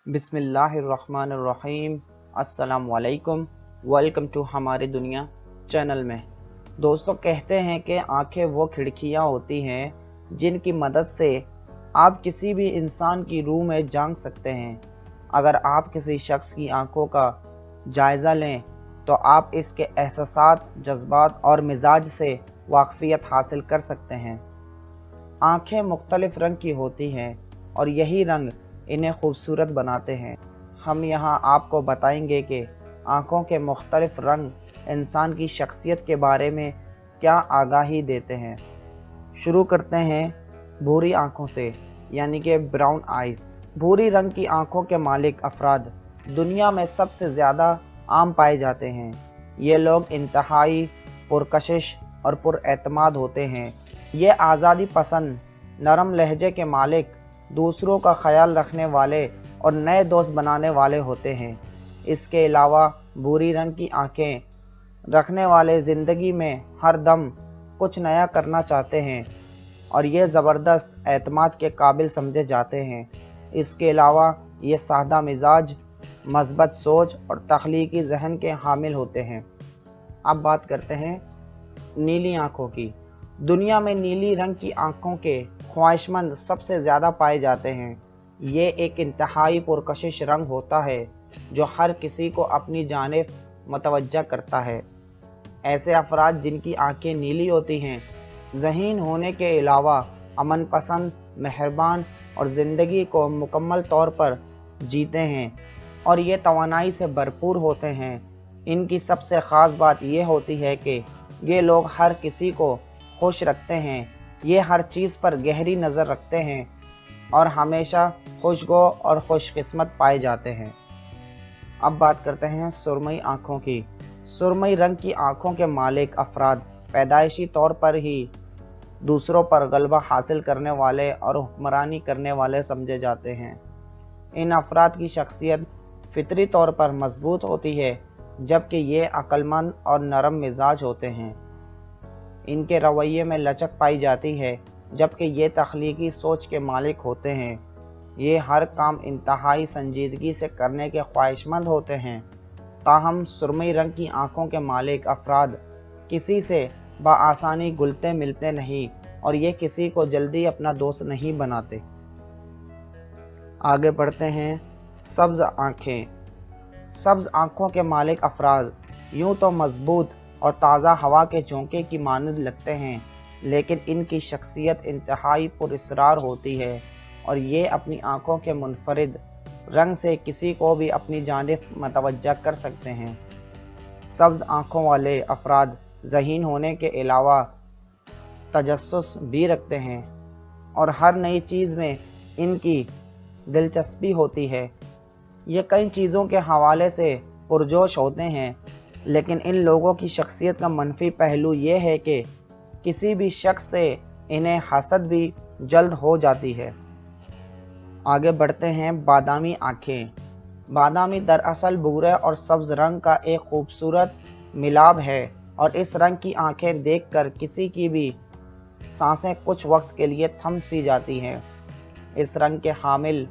बिस्मिल्लाहिर्रहमानिर्रहीम। अस्सलामुअलैकुम। Welcome to हमारी दुनिया चैनल में। दोस्तों, कहते हैं कि आंखें वो खिड़कियां होती हैं जिनकी मदद से आप किसी भी इंसान की रूह में झांक सकते हैं। अगर आप किसी शख्स की आंखों का जायज़ा लें तो आप इसके एहसासात, जज्बात और मिजाज से वाकफियत हासिल कर सकते हैं। आंखें मुख्तलिफ रंग की होती हैं और यही रंग इन्हें खूबसूरत बनाते हैं। हम यहाँ आपको बताएंगे कि आँखों के मुख्तलिफ रंग इंसान की शख्सियत के बारे में क्या आगाही देते हैं। शुरू करते हैं भूरी आँखों से, यानी कि ब्राउन आइज़। भूरी रंग की आँखों के मालिक अफराद दुनिया में सबसे ज़्यादा आम पाए जाते हैं। ये लोग इंतहाई पुरकशिश और पुरएतमाद होते हैं। ये आज़ादी पसंद, नरम लहजे के मालिक, दूसरों का ख्याल रखने वाले और नए दोस्त बनाने वाले होते हैं। इसके अलावा भूरी रंग की आंखें रखने वाले ज़िंदगी में हर दम कुछ नया करना चाहते हैं और ये ज़बरदस्त एतमाद के काबिल समझे जाते हैं। इसके अलावा ये सादा मिजाज, मस्बत सोच और तख्लीकी जहन के हामिल होते हैं। अब बात करते हैं नीली आँखों की। दुनिया में नीली रंग की आँखों के ख्वाहिशमंद सबसे ज़्यादा पाए जाते हैं। ये एक इंतहाई पुरकशिश रंग होता है जो हर किसी को अपनी जानिब मतवज्जा करता है। ऐसे अफराद जिनकी आंखें नीली होती हैं, ज़हीन होने के अलावा अमन पसंद, मेहरबान और ज़िंदगी को मुकम्मल तौर पर जीते हैं और ये तवानाई से भरपूर होते हैं। इनकी सबसे ख़ास बात यह होती है कि ये लोग हर किसी को खुश रखते हैं। ये हर चीज़ पर गहरी नज़र रखते हैं और हमेशा खुशगो और खुशकिस्मत पाए जाते हैं। अब बात करते हैं सुरमई आँखों की। सुरमई रंग की आँखों के मालिक अफराद पैदाइशी तौर पर ही दूसरों पर गलबा हासिल करने वाले और हुक्मरानी करने वाले समझे जाते हैं। इन अफराद की शख्सियत फितरी तौर पर मजबूत होती है, जबकि ये अक्लमंद और नरम मिजाज होते हैं। इनके रवैये में लचक पाई जाती है, जबकि ये तख्लीकी सोच के मालिक होते हैं। ये हर काम इंतहाई संजीदगी से करने के ख्वाहिशमंद होते हैं। ताहम सुरमई रंग की आंखों के मालिक अफराद किसी से बआसानी घुलते मिलते नहीं और ये किसी को जल्दी अपना दोस्त नहीं बनाते। आगे बढ़ते हैं सब्ज़ आँखें। सब्ज़ आँखों के मालिक अफराद यूँ तो मजबूत और ताज़ा हवा के झोंके की मानद लगते हैं, लेकिन इनकी शख्सियत इंतहाई पुरअसरार होती है और ये अपनी आँखों के मुनफरिद रंग से किसी को भी अपनी जानिब मतवज्जा कर सकते हैं। सब्ज़ आँखों वाले अफराद ज़हीन होने के अलावा तजस्सुस भी रखते हैं और हर नई चीज़ में इनकी दिलचस्पी होती है। ये कई चीज़ों के हवाले से पुरजोश होते हैं, लेकिन इन लोगों की शख्सियत का मनफी पहलू ये है कि किसी भी शख्स से इन्हें हसद भी जल्द हो जाती है। आगे बढ़ते हैं बादामी आँखें। बादामी दरअसल भूरे और सब्ज़ रंग का एक खूबसूरत मिलाप है और इस रंग की आँखें देखकर किसी की भी सांसें कुछ वक्त के लिए थम सी जाती हैं। इस रंग के हामिल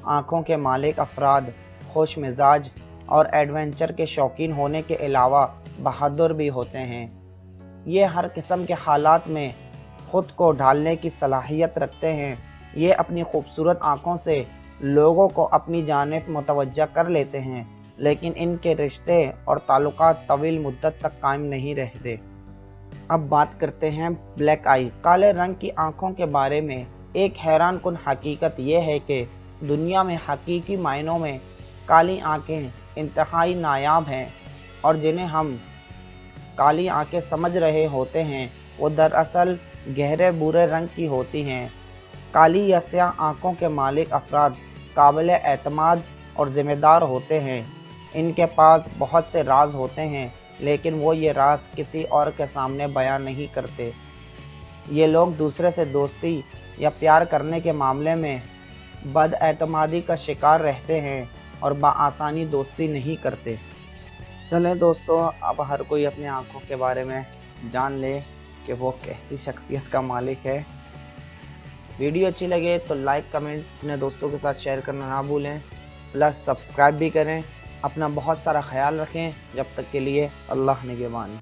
आँखों के मालिक अफराद खुश मिजाज और एडवेंचर के शौकीन होने के अलावा बहादुर भी होते हैं। ये हर किस्म के हालात में ख़ुद को ढालने की सलाहियत रखते हैं। ये अपनी खूबसूरत आँखों से लोगों को अपनी जानिब मुतवज्जा कर लेते हैं, लेकिन इनके रिश्ते और ताल्लुकात तवील मुद्दत तक कायम नहीं रहते। अब बात करते हैं ब्लैक आई, काले रंग की आँखों के बारे में। एक हैरान कुन हकीकत यह है कि दुनिया में हकीकी मायनों में काली आँखें इंतहाई नायाब हैं और जिन्हें हम काली आंखें समझ रहे होते हैं वो दरअसल गहरे भूरे रंग की होती हैं। काली या स्याह आंखों के मालिक अफराद काबिल एतमाद और ज़िम्मेदार होते हैं। इनके पास बहुत से राज होते हैं, लेकिन वो ये राज किसी और के सामने बयान नहीं करते। ये लोग दूसरे से दोस्ती या प्यार करने के मामले में बदएतमादी का शिकार रहते हैं और बआसानी दोस्ती नहीं करते। चलें दोस्तों, अब हर कोई अपनी आँखों के बारे में जान ले कि वो कैसी शख्सियत का मालिक है। वीडियो अच्छी लगे तो लाइक, कमेंट, अपने दोस्तों के साथ शेयर करना ना भूलें। प्लस सब्सक्राइब भी करें। अपना बहुत सारा ख्याल रखें। जब तक के लिए अल्लाह निगहबान।